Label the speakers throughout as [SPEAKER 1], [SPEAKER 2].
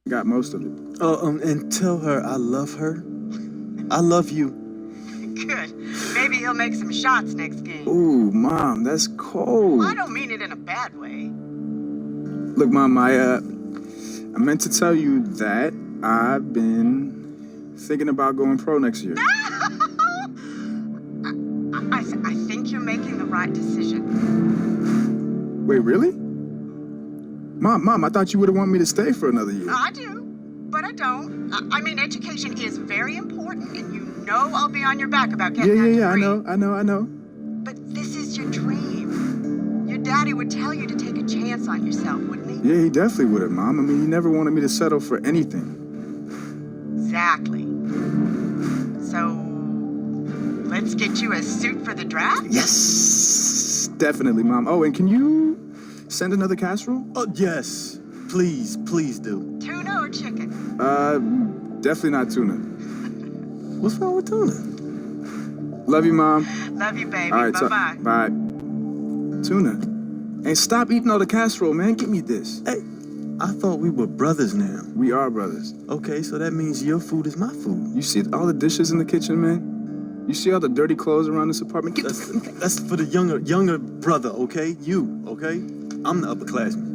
[SPEAKER 1] Got most of it.
[SPEAKER 2] And tell her I love her. I love you.
[SPEAKER 3] Good. Maybe he'll make some shots next game.
[SPEAKER 1] Ooh, Mom, that's cold.
[SPEAKER 3] I don't mean it in a bad way.
[SPEAKER 1] Look, Mom, I meant to tell you that I've been thinking about going pro next year.
[SPEAKER 3] I think you're making the right decision.
[SPEAKER 1] Wait, really? Mom, I thought you would have wanted me to stay for another year.
[SPEAKER 3] I do, but I don't. I mean, education is very important, and you know I'll be on your back about getting that degree.
[SPEAKER 1] I know.
[SPEAKER 3] But this is your dream. Your daddy would tell you to take a chance on yourself, wouldn't he?
[SPEAKER 1] Yeah, he definitely would have, Mom. I mean, he never wanted me to settle for anything.
[SPEAKER 3] Exactly. So, let's get you a suit for the draft?
[SPEAKER 1] Yes, definitely, Mom. Oh, and can you send another casserole?
[SPEAKER 2] Oh, yes. Please do.
[SPEAKER 3] Tuna or chicken?
[SPEAKER 1] Definitely not tuna.
[SPEAKER 2] What's wrong with tuna?
[SPEAKER 1] Love you, Mom.
[SPEAKER 3] Love you, baby.
[SPEAKER 1] All right,
[SPEAKER 3] Bye-bye.
[SPEAKER 1] bye. Tuna. Hey, stop eating all the casserole, man. Give me this.
[SPEAKER 2] Hey, I thought we were brothers now.
[SPEAKER 1] We are brothers.
[SPEAKER 2] Okay, so that means your food is my food.
[SPEAKER 1] You see all the dishes in the kitchen, man? You see all the dirty clothes around this apartment?
[SPEAKER 2] That's for the younger brother, okay? You, okay? I'm the upperclassman.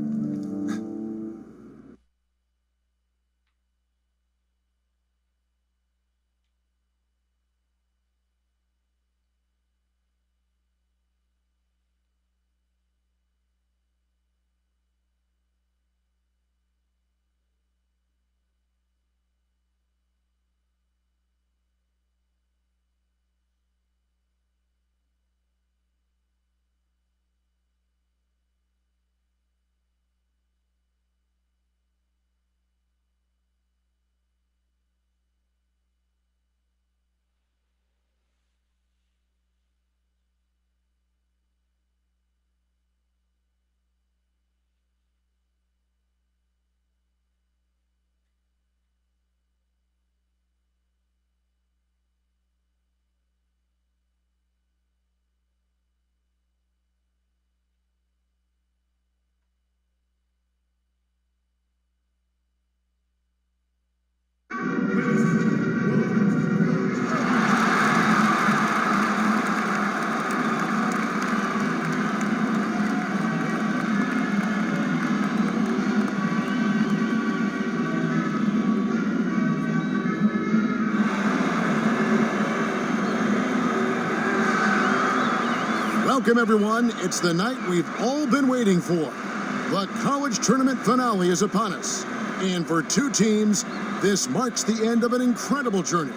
[SPEAKER 4] Welcome, everyone. It's the night we've all been waiting for. The college tournament finale is upon us. And for two teams, this marks the end of an incredible journey.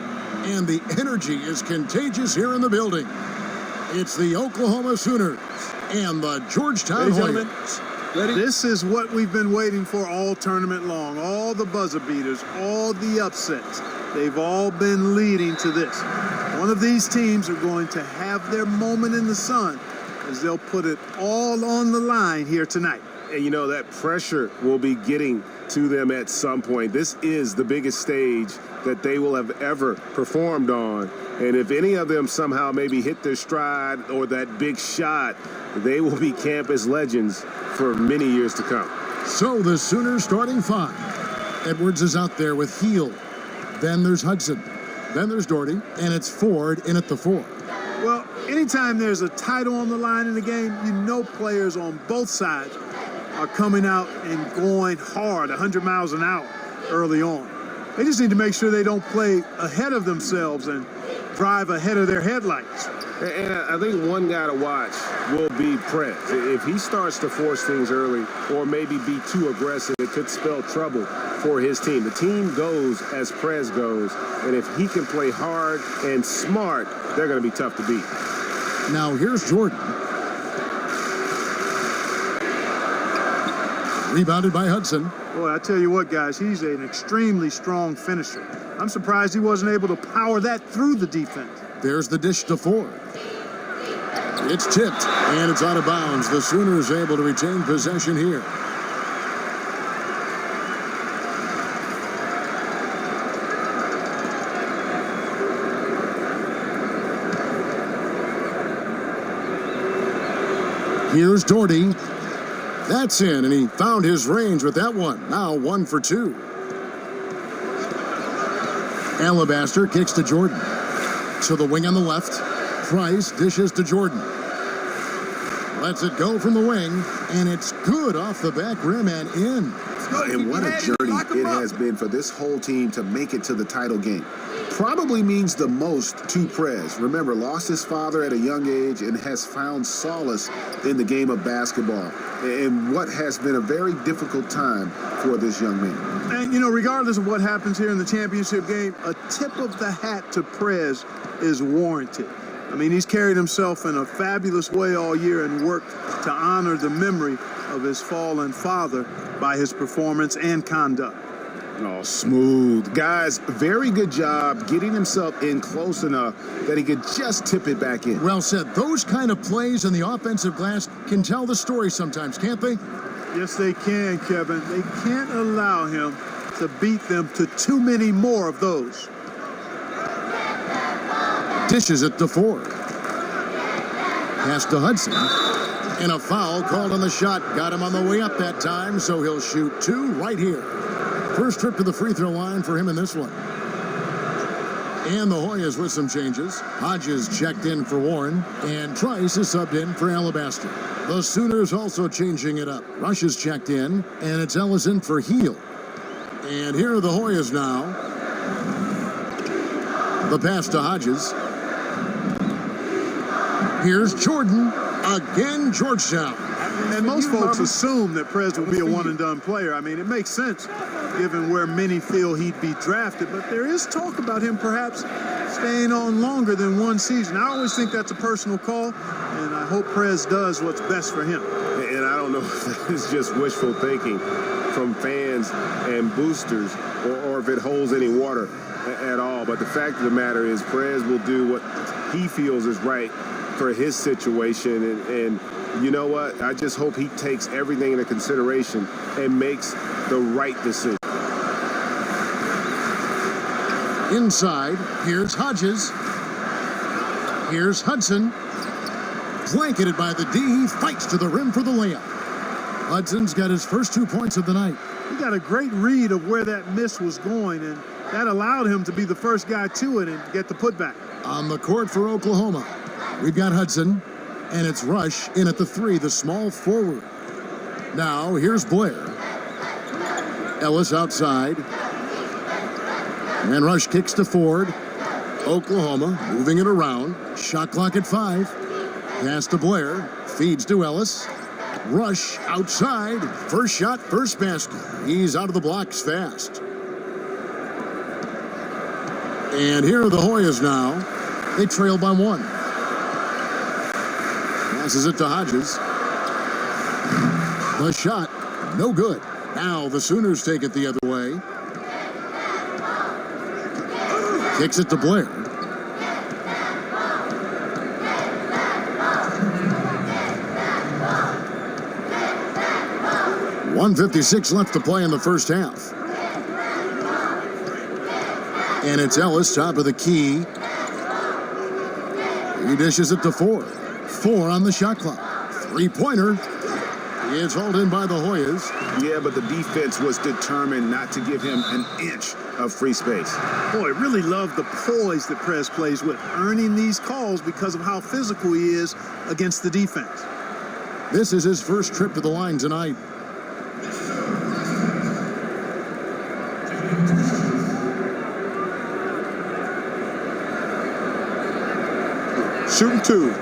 [SPEAKER 4] And the energy is contagious here in the building. It's the Oklahoma Sooners and the Georgetown Hoyas.
[SPEAKER 5] This is what we've been waiting for all tournament long. All the buzzer beaters, all the upsets. They've all been leading to this. One of these teams are going to have their moment in the sun as they'll put it all on the line here tonight.
[SPEAKER 6] And you know, that pressure will be getting to them at some point. This is the biggest stage that they will have ever performed on. And if any of them somehow maybe hit their stride or that big shot, they will be campus legends for many years to come.
[SPEAKER 4] So the Sooners starting five. Edwards is out there with Heel. Then there's Hudson. Then there's Doherty. And it's Ford in at the 4.
[SPEAKER 5] Well, anytime there's a title on the line in the game, you know players on both sides are coming out and going hard, 100 miles an hour early on. They just need to make sure they don't play ahead of themselves and drive ahead of their headlights.
[SPEAKER 6] And I think one guy to watch will be Prez. If he starts to force things early or maybe be too aggressive, it could spell trouble for his team. The team goes as Prez goes, and if he can play hard and smart, they're going to be tough to beat.
[SPEAKER 4] Now here's Jordan. Rebounded by Hudson.
[SPEAKER 5] Boy, I tell you what, guys, he's an extremely strong finisher. I'm surprised he wasn't able to power that through the defense.
[SPEAKER 4] There's the dish to Ford. It's tipped, and it's out of bounds. The Sooners able to retain possession here. Here's Doherty. That's in, and he found his range with that one. Now 1 for 2. Alabaster kicks to Jordan. To the wing on the left. Price dishes to Jordan. Lets it go from the wing, and it's good off the back rim and in.
[SPEAKER 6] And what a journey it has been for this whole team to make it to the title game. Probably means the most to Prez. Remember, lost his father at a young age and has found solace in the game of basketball in what has been a very difficult time for this young man.
[SPEAKER 5] And, you know, regardless of what happens here in the championship game, a tip of the hat to Prez is warranted. I mean, he's carried himself in a fabulous way all year and worked to honor the memory of his fallen father by his performance and conduct.
[SPEAKER 6] Oh, smooth. Guys, very good job getting himself in close enough that he could just tip it back in.
[SPEAKER 4] Well said. Those kind of plays in the offensive glass can tell the story sometimes, can't they?
[SPEAKER 5] Yes, they can, Kevin. They can't allow him to beat them to too many more of those.
[SPEAKER 4] Dishes it to Ford. Pass to Hudson. And a foul called on the shot. Got him on the way up that time, so he'll shoot two right here. First trip to the free throw line for him in this one. And the Hoyas with some changes. Hodges checked in for Warren, and Trice is subbed in for Alabaster. The Sooners also changing it up. Rush is checked in, and it's Ellison for Heel. And here are the Hoyas now. The pass to Hodges. Here's Jordan. Again, Georgetown.
[SPEAKER 5] And most folks assume that Prez will be a one-and-done player. I mean, it makes sense given where many feel he'd be drafted. But there is talk about him perhaps staying on longer than one season. I always think that's a personal call, and I hope Prez does what's best for him.
[SPEAKER 6] And I don't know if it's just wishful thinking from fans and boosters or if it holds any water at all. But the fact of the matter is Prez will do what he feels is right for his situation. And you know what? I just hope he takes everything into consideration and makes the right decision.
[SPEAKER 4] Inside, here's Hodges. Here's Hudson. Blanketed by the D. He fights to the rim for the layup. Hudson's got his first 2 points of the night.
[SPEAKER 5] He got a great read of where that miss was going, and that allowed him to be the first guy to it and get the putback.
[SPEAKER 4] On the court for Oklahoma, we've got Hudson, and it's Rush in at the three, the small forward. Now, here's Blair. Ellis outside. And Rush kicks to Ford. Oklahoma moving it around. Shot clock at 5. Pass to Blair. Feeds to Ellis. Rush outside. First shot, first basket. He's out of the blocks fast. And here are the Hoyas now. They trail by 1. Passes it to Hodges. The shot, no good. Now the Sooners take it the other way. Kicks it to Blair. .156 left to play in the first half. And it's Ellis, top of the key. He dishes it to Ford. 4 on the shot clock. Three-pointer. It's hauled in by the Hoyas.
[SPEAKER 6] Yeah, but the defense was determined not to give him an inch of free space.
[SPEAKER 5] Boy, I really love the poise that Prez plays with, earning these calls because of how physical he is against the defense.
[SPEAKER 4] This is his first trip to the line tonight.
[SPEAKER 5] Shooting 2.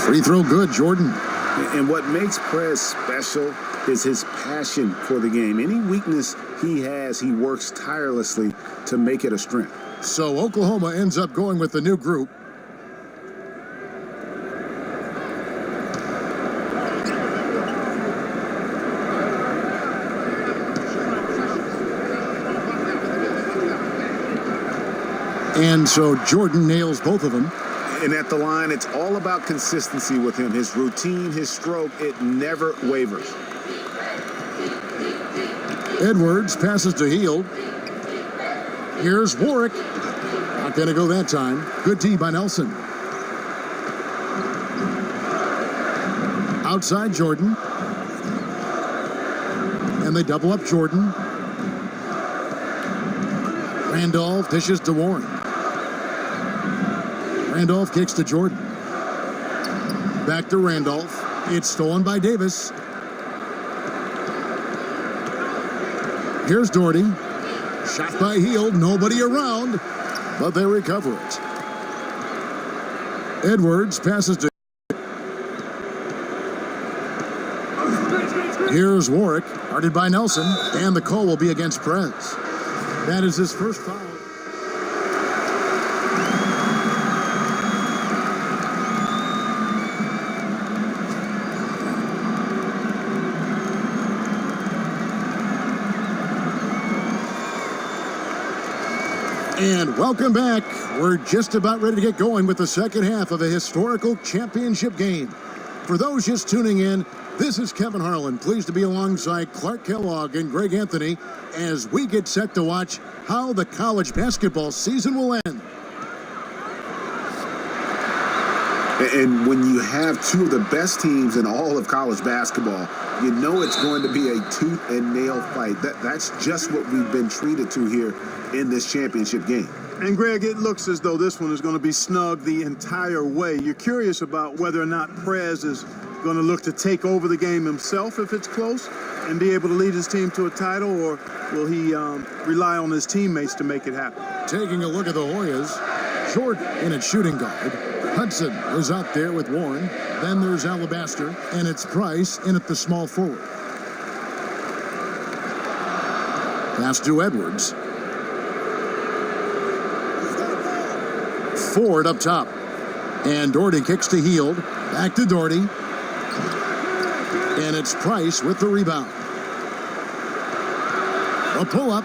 [SPEAKER 4] Free throw good, Jordan.
[SPEAKER 6] And what makes Prez special is his passion for the game. Any weakness he has, he works tirelessly to make it a strength.
[SPEAKER 4] So Oklahoma ends up going with the new group. And so Jordan nails both of them.
[SPEAKER 6] And at the line, it's all about consistency with him. His routine, his stroke, it never wavers.
[SPEAKER 4] Edwards passes to Heel. Here's Warwick. Not going to go that time. Good D by Nelson. Outside Jordan. And they double up Jordan. Randolph dishes to Warren. Randolph kicks to Jordan. Back to Randolph. It's stolen by Davis. Here's Doherty. Shot by Hield. Nobody around, but they recover it. Edwards passes to. Here's Warwick, guarded by Nelson, and the call will be against Prez. That is his first foul. And welcome back. We're just about ready to get going with the second half of a historical championship game. For those just tuning in, this is Kevin Harlan, pleased to be alongside Clark Kellogg and Greg Anthony as we get set to watch how the college basketball season will end.
[SPEAKER 6] And when you have two of the best teams in all of college basketball, you know it's going to be a tooth and nail fight. That's just what we've been treated to here in this championship game.
[SPEAKER 5] And Greg, it looks as though this one is going to be snug the entire way. You're curious about whether or not Prez is going to look to take over the game himself if it's close and be able to lead his team to a title, or will he rely on his teammates to make it happen?
[SPEAKER 4] Taking a look at the Hoyas, Jordan in at shooting guard. Hudson is out there with Warren. Then there's Alabaster, and it's Price in at the small forward. Pass to Edwards. Ford up top. And Doherty kicks to Hield. Back to Doherty. And it's Price with the rebound. A pull-up.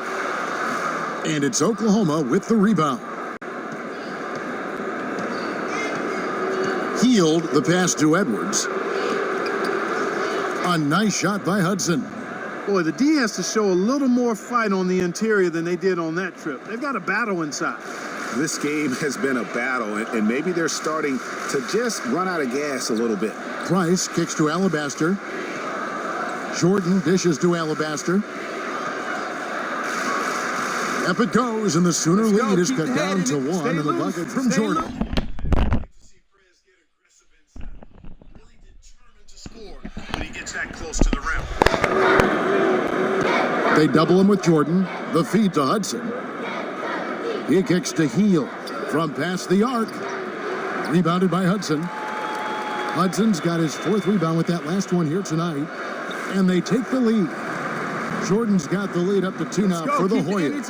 [SPEAKER 4] And it's Oklahoma with the rebound. Hield the pass to Edwards. A nice shot by Hudson.
[SPEAKER 5] Boy, the D has to show a little more fight on the interior than they did on that trip. They've got a battle inside.
[SPEAKER 6] This game has been a battle, and maybe they're starting to just run out of gas a little bit.
[SPEAKER 4] Price kicks to Alabaster. Jordan dishes to Alabaster. Up it goes, and the Sooner lead is cut down to one in the bucket from Jordan.
[SPEAKER 5] When he gets that close to the rim.
[SPEAKER 4] They double him with Jordan. The feed to Hudson. He kicks to Hield from past the arc. Rebounded by Hudson. Hudson's got his fourth rebound with that last one here tonight. And they take the lead. Jordan's got the lead up to 2 now for the Hoyas.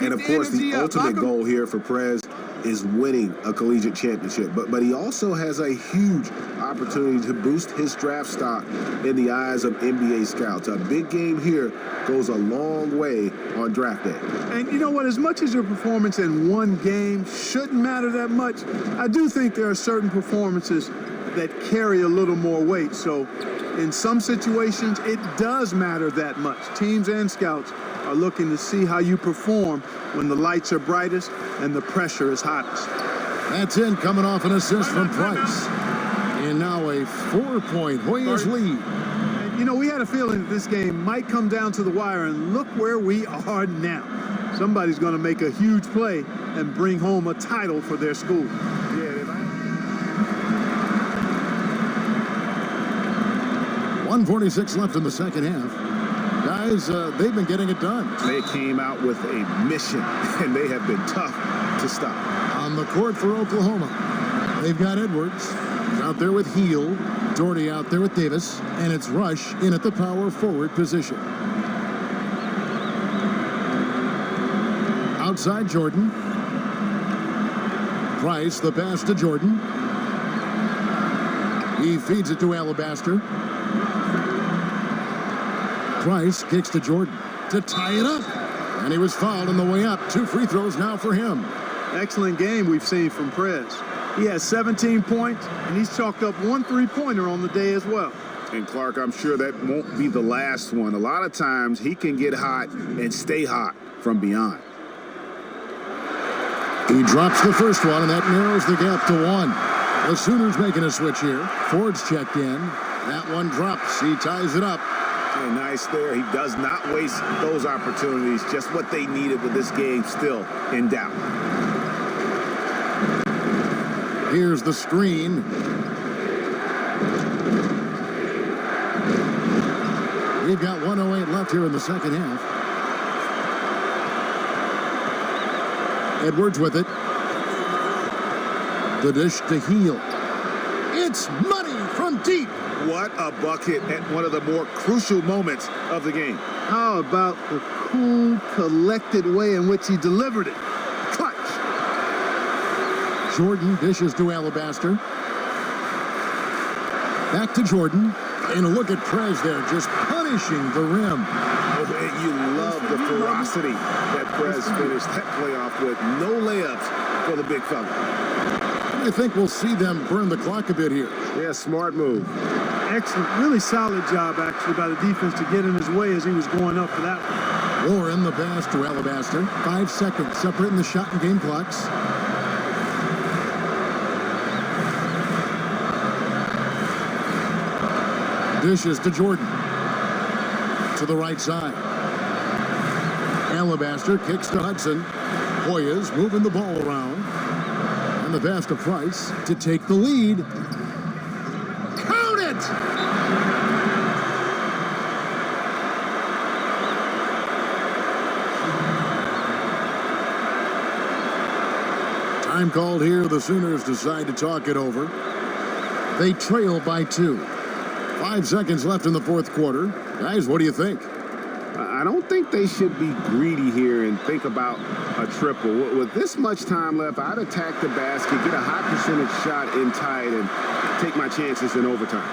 [SPEAKER 6] And of course, the ultimate goal here for Prez is winning a collegiate championship. But he also has a huge opportunity to boost his draft stock in the eyes of NBA scouts. A big game here goes a long way on draft day.
[SPEAKER 5] And you know what? As much as your performance in one game shouldn't matter that much, I do think there are certain performances that carry a little more weight. So in some situations, it does matter that much. Teams and scouts are looking to see how you perform when the lights are brightest and the pressure is hottest.
[SPEAKER 4] That's in, coming off an assist from Price. And now a 4-point Hoyas lead.
[SPEAKER 5] And, you know, we had a feeling that this game might come down to the wire, and look where we are now. Somebody's going to make a huge play and bring home a title for their school.
[SPEAKER 4] 1:46 left in the second half. Guys, they've been getting it done.
[SPEAKER 6] They came out with a mission, and they have been tough to stop.
[SPEAKER 4] On the court for Oklahoma, they've got Edwards out there with Hield, Doherty out there with Davis, and it's Rush in at the power forward position. Outside Jordan. Price, the pass to Jordan. He feeds it to Alabaster. Price kicks to Jordan to tie it up. And he was fouled on the way up. 2 free throws now for him.
[SPEAKER 5] Excellent game we've seen from Prez. He has 17 points, and he's chalked up 1 3-pointer on the day as well.
[SPEAKER 6] And Clark, I'm sure that won't be the last one. A lot of times he can get hot and stay hot from beyond.
[SPEAKER 4] He drops the first one, and that narrows the gap to 1. The Sooners making a switch here. Ford's checked in. That one drops. He ties it up.
[SPEAKER 6] Hey, nice there. He does not waste those opportunities. Just what they needed with this game still in doubt.
[SPEAKER 4] Here's the screen. We've got 1:08 left here in the second half. Edwards with it. The dish to Heel. It's money from deep.
[SPEAKER 6] What a bucket at one of the more crucial moments of the game.
[SPEAKER 5] How about the cool, collected way in which he delivered it? Clutch.
[SPEAKER 4] Jordan dishes to Alabaster. Back to Jordan. And a look at Prez there, just punishing the rim.
[SPEAKER 6] Oh, and you love the ferocity that Prez finished that playoff with. No layups for the big fella.
[SPEAKER 4] I think we'll see them burn the clock a bit here.
[SPEAKER 6] Yeah, smart move.
[SPEAKER 5] Excellent, really solid job actually by the defense to get in his way as he was going up for that one.
[SPEAKER 4] Warren the pass to Alabaster. 5 seconds separating the shot and game clocks. Dishes to Jordan. To the right side. Alabaster kicks to Hudson. Hoyas moving the ball around. And the pass to Price to take the lead. Count it! Time called here. The Sooners decide to talk it over. They trail by 2. 5 seconds left in the fourth quarter. Guys, what do you think?
[SPEAKER 6] I don't think they should be greedy here and think about a triple. With this much time left, I'd attack the basket, get a high percentage shot in tight, and take my chances in overtime.